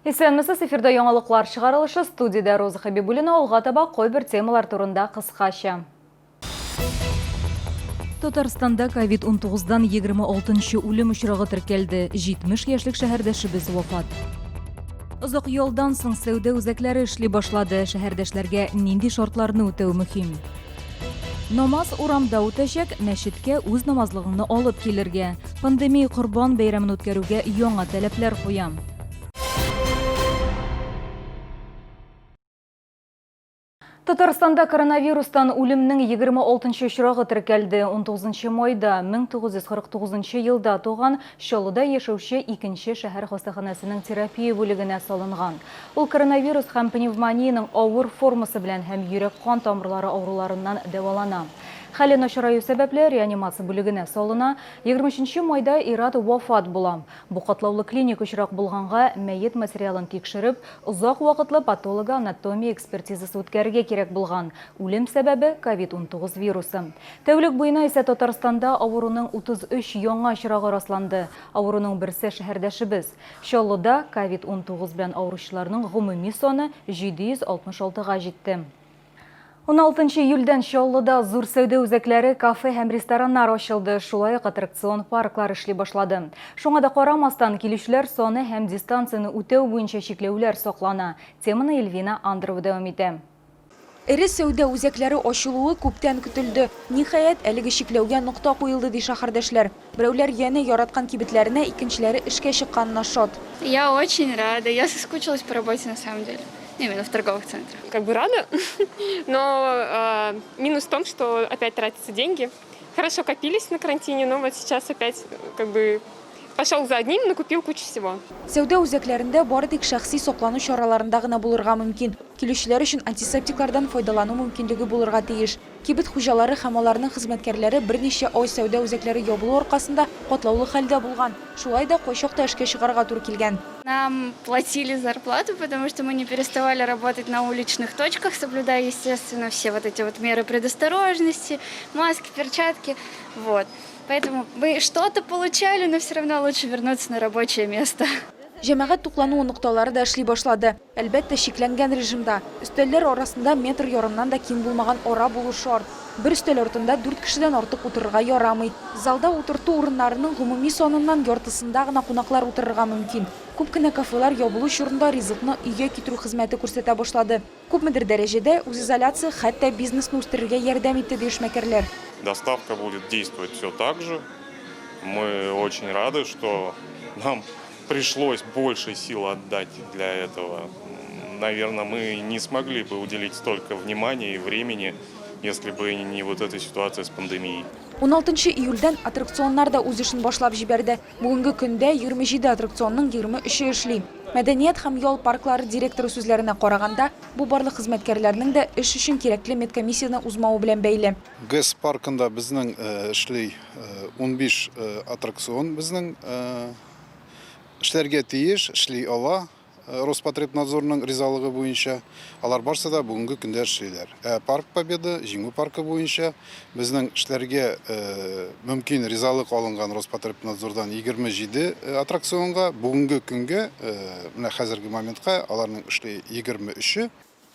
Исәнмесез, эфирда яңалыклар чыгарылышы, студияда Роза Хабибуллина, алга таба койбер темалар турында кыскача. Татарстанда COVID-19-дан 26-нчы үлем очрагы теркәлде. 70 яшьлек шәһәрдәшебез вафат. Озак ялдан соң сәүдә үзәкләре эшли башлады. Шәһәрдәшләргә нинди шартларны үтәү мөһим? Намаз урамда үтәчәк, мәчеткә үз намазлыгыңны алып килергә. Пандемия Корбан бәйрәмен үткәрүгә яңа таләпләр куя. Татарстанда коронавирустан үлемнең 26-нчы очрагы теркәлде. 19 майда 1949 елда туган Чаллыда яшәүче икенче шәһәр хастаханәсенең терапия бүлегенә салынган. Ул коронавирус һәм пневмонияның авыр формасы белән һәм йөрәк-кан тамырлары авыруларыннан дәвалана. Хәле начараю сәбәпле реанимация бүлегенә салына. 23 майда Ират вафат була. Бу катлаулы клиник очрак булганга мәет материалын тикшереп, озак вакытлы патологоанатомия экспертизасы үткәрергә кирәк булган. Үлем сәбәбе COVID-19 вирусы. Тәүлек буена исә Татарстанда авыруның 33 яңа очрагы расланды. Авыруның берсе шәһәрдәшебез. Чаллыда COVID-19 белән авыручыларның гомуми саны 766-га җитте. 16 июльдән Чаллыда зур сәүдә үзәкләре, кафе һәм рестораннар ачылды. Шулай ук аттракцион парклар эшли башлады. Шуңа да карамастан килүчеләр саны һәм дистанцияны үтәү буенча чикләүләр саклана. Теманы Эльвина Андрова дәвам итә. Эре сәүдә үзәкләре ачылуы күптән көтелде. Ниһаять, әлеге чикләүгә нокта куелды ди шәһәрдәшләр. Берәүләр яне яраткан кибетләренә, икенчеләре эшкә чыкканына шат. Я очень рада. Я соскучилась по работе на самом деле. Именно в торговых центрах. Как бы рада, но минус в том, что опять тратятся деньги. Хорошо копились на карантине, но вот сейчас опять как бы пошел за одним, накупил кучу всего. Сәүдә үзәкләрендә бары тик шәхси саклану чараларында гына булырга мөмкин. Килүчеләр өчен антисептиклардан файдалану мөмкинлеге булырга тиеш. Кибет хуҗалары һәм аларның хезмәткәрләре берничә ай сәүдә үзәкләре ябылу аркасында катлаулы хәлдә булган. Шулай да кайчакта эшкә чыгарга туры килгән. Нам платили зарплату, потому что мы не переставали работать на уличных точках, соблюдая, естественно, все вот эти вот меры предосторожности, маски, перчатки. Вот. Поэтому мы что-то получали, но все равно лучше вернуться на рабочее место. Җәмәгать туклану нокталары да эшли башлады. Әлбәттә шикләнгән режимда. Өстәлләр арасында метр ярымнан да киң булмаган ара булу шарт. Бер өстәл артында 4 кешедән артык утырырга ярамый. Залда утырту урыннарының гомуми саныннан яртысында гына кунаклар утырырга мөмкин. Күп кенә кафелар ябылу чорында ризыкны өйгә китерү хезмәте күрсәтә башлады. Күпмедер дәрәҗәдә үзизоляция хәтта бизнесны үстерергә ярдәм итте ди эшмәкәрләр. Доставка будет действовать все так же. Мы очень рады, что нам пришлось больше сил отдать для этого. Наверное, мы не смогли бы уделить столько внимания и времени, если бы не вот эта ситуация с пандемией. 16 июльдән аттракционнар да үз эшен башлап җибәрде. Бүгенге көндә 27 аттракционның 23-е эшли. Мәдәният һәм ял парклары директоры сүзләренә караганда, бу барлык хезмәткәрләрнең дә эш өчен кирәкле медкомиссияны узмауы белән бәйле. ГЭС паркында безнең эшли 15 аттракцион безнең эшләргә тиеш, эшли ала. Роспотребнадзорның ризалыгы буенча алар барса да бүгенге көндә эшлиләр. Парк Победа, Җиңү паркы буенча безнең эшләргә мөмкин ризалык алынган Роспотребнадзордан 27 аттракционга, бүгенге көнгә менә хәзерге моментка аларның эшли 23-е.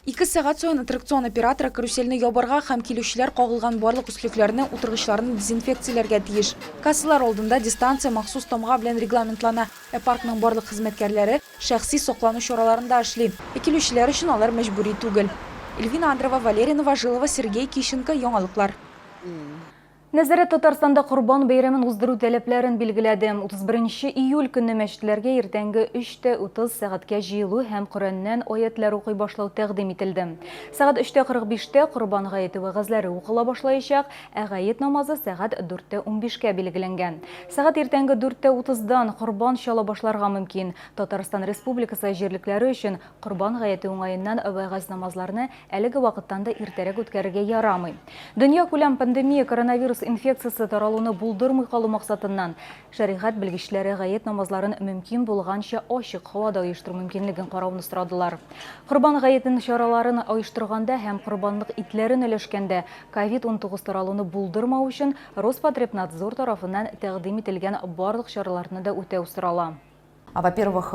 2 сәгать саен аттракцион операторы каруселне ябарга һәм килүчеләр кагылган барлык өслекләрне, утыргычларны дезинфекцияләргә тиеш. Кассалар алдында дистанция махсус тамга белән регламентлана. Паркның барлык хезмәткәрләре шәхси саклану чараларында эшли. Килүчеләр өчен алар мәҗбүри түгел. Эльвина Андрова, Валерия Новожилова, Сергей Кищенко, яңалыклар. Нәзәрәт Татарстанда Корбан бәйрәмен уздыру таләпләрен билгеләде. 31 июль көнне мәчетләргә иртәнге 3:30 сәгатькә җыелу һәм Коръәннән аятлар укый башлау тәкъдим ителде. Сәгать 3:45 Корбан гаете вәгазьләре укыла башлаячак, ә гает намазы сәгать 4:15-кә билгеләнгән. Сәгать иртәнге 4:30дан Корбан чала башларга мөмкин. Татарстан Республикасы җирлекләре өчен Корбан гаете уңаеннан вәгазь намазларны әлеге вакыттан да иртәрәк үткәрергә ярамый. Дөнья күләм пандемия коронавирус инфекциясы таралуны булдырмый калу максатыннан шәригать белгечләре гает намазларын мөмкин булганча ачык һавада оештыру мөмкинлеген карауны сорадылар. Корбан гаетен чараларын оештырганда һәм корбанлык итләрен өләшкәндә COVID-19 таралуны булдырмау өчен Роспотребнадзор тарафыннан тәкъдим ителгән барлык чараларны да үтәү сорала. Во-первых,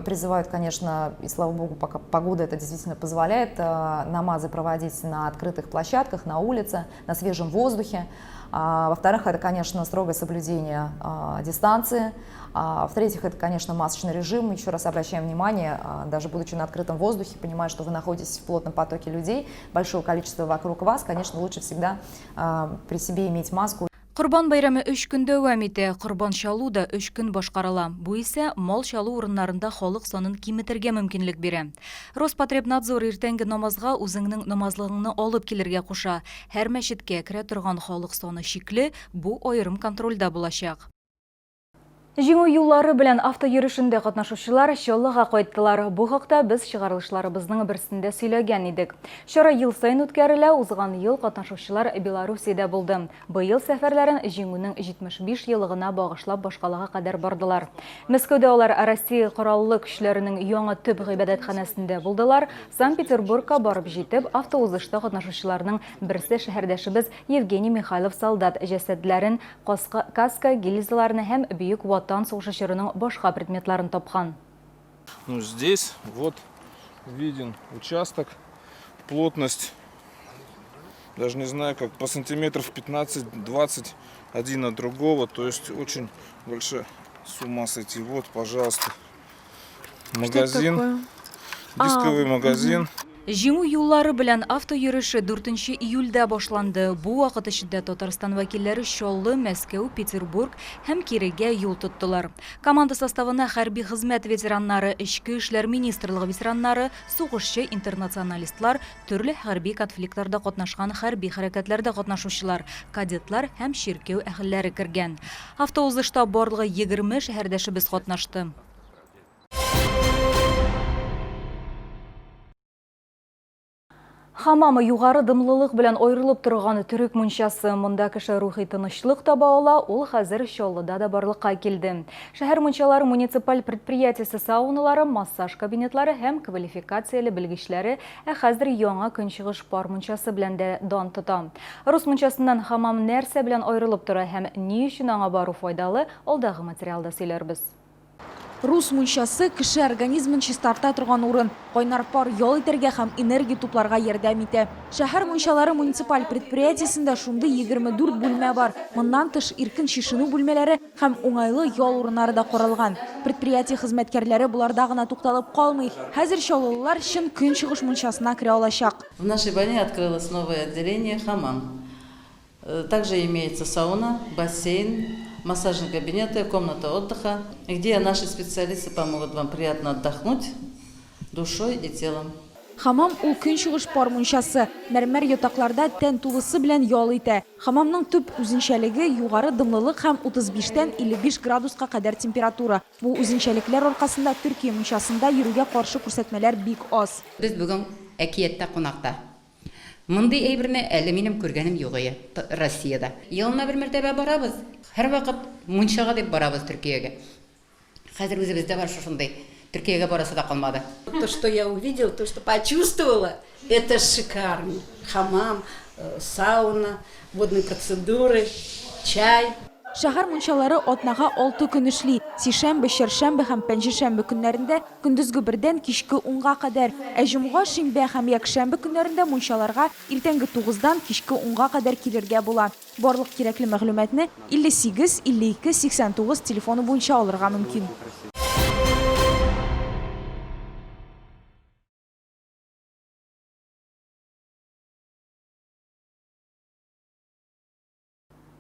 призывают, конечно, и слава богу, пока погода это действительно позволяет, намазы проводить на открытых площадках, на улице, на свежем воздухе. Во-вторых, это, конечно, строгое соблюдение дистанции. В-третьих, это, конечно, масочный режим. Еще раз обращаем внимание, даже будучи на открытом воздухе, понимая, что вы находитесь в плотном потоке людей, большое количество вокруг вас, конечно, лучше всегда при себе иметь маску. Құрбан байрамы 3 күн дәвам итә, құрбан шалу да 3 күн башкарыла. Бу исә мал шалу урыннарында халык санын киметергә мөмкинлек бирә. Роспотребнадзор иртәнге намазга үзеңнең намазлыгыңны алып килергә куша. Һәр мәчеткә керә торган халык саны шикле, бу аерым контрольдә булачак. Җиңү юллары белән автойөришендә катнашучылар Чаллыга кайттылар. Бу хакта без чыгарылышларыбызның берсендә сөйләгән идек. Чара ел сайын үткәрелә, узган ел катнашучылар Белоруссиядә булды. Быел сәфәрләрен җиңүнең 75 еллыгына багышлап башкалага кадәр бардылар. Мәскәүдә алар Россия кораллы көчләренең яңа төп гыйбадәтханәсендә булдылар. Санкт-Петербургка барып җитеп, автоузышта катнашучыларның берсе шәһәрдәшебез Евгений Михайлов солдат җәсәдләрен, каска, гильзаларны һәм бөек Ватан сугышчыларының башка предметларын тапкан. Ну, здесь вот виден участок, плотность, даже не знаю, как по сантиметров 15-20 один от другого, то есть очень большая, с ума сойти. Вот, пожалуйста, магазин, дисковый магазин. Җиңү юллары белән автойөреше 4 июльдә башланды. Бу вакыт эчендә Татарстан вәкилләре Чаллы, Мәскәү, Петербург һәм кирегә юл тоттылар. Команда составына хәрби хезмәт ветераннары, Эчке эшләр министрлыгы ветераннары, сугышчы интернационалистлар, төрле хәрби конфликтларда катнашкан хәрби хәрәкәтләрдә катнашучылар, кадетлар һәм чиркәү әһелләре кергән. Автоузышта барлыгы 20 шәһәрдәшебез катнашты. Хамамы югары дымлылык белән аерылып торган төрек мунчасы, монда кеше рухи тынычлык таба ала, ул хәзер Чаллыда да барлыкка килде. Шәһәр мунчалары муниципаль предприятиесе сауналары, массаж кабинетлары һәм квалификацияле белгечләре хәзер яңа көнчыгыш пар мунчасы белән дә дан тота. Рус мунчасыннан хамам нәрсә белән аерылып тора һәм ни өчен аңа бару файдалы, алдагы материалда сөйләрбез. Рус мунчасы кеше организмын чистарта торган урын. Кайнар пар ял итәргә һәм энергия тупларга ярдәм итә. Шәһәр мунчалары муниципаль предприятиесендә шундый 24 бүлмә бар. Моннан тыш иркен чишенү бүлмәләре һәм уңайлы ял урыннары да каралган. Предприятие хезмәткәрләре буларда гына тукталып калмый. Хәзер чаллылар өчен көнчыгыш мунчасына керә алачак. В нашей бане открылось новое отделение хамам. Также имеется сауна, бассейн, массажные кабинеты, комната отдыха, где наши специалисты помогут вам приятно отдохнуть душой и телом. Хамам ул көнчыгыш пар мунчасы. Мәрмәр ятакларда тән тулысы белән ял итә. Хамамның төп үзенчәлеге югары дымлылык һәм 35-тән 55 градуска кадәр температура. Бу үзенчәлекләр аркасында Төркия мунчасында йөрүгә каршы күрсәтмәләр бик аз. Без бүген әкияттә кунакта. Мондый әйберне әле минем күргәнем юк Россиядә. Елына бер мәртәбә барабыз. Һәр вакыт мунчага дип барабыз Төркиягә. Хәзер үзебездә бар шушындай. Төркиягә барасы да калмады. То, что я увидела, то, что почувствовала, это шикарно. Хамам, сауна, водные процедуры, чай. Шәһәр мунчалары атнага 6 көн эшли. Сишәмбе, чәршәмбе һәм пәнҗешәмбе көннәрендә көндезге 1-дән кичке 10-га кадәр. Ә җомга, шимбә һәм якшәмбе көннәрендә мунчаларга иртәнге 9-дан кичке 10-га кадәр килергә була. Барлык кирәкле мәгълүматны 58 52 89 телефоны буенча алырга мөмкин.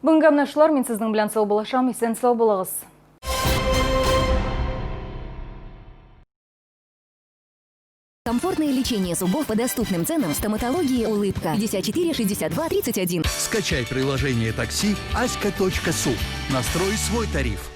Бүгенге менә шулар, мин сезнең белән сау булашам, исән сау булыгыз. Комфортное лечение зубов по доступным ценам. Стоматология «Улыбка». 54 62 31. Скачай приложение такси aska.su. Настрой свой тариф.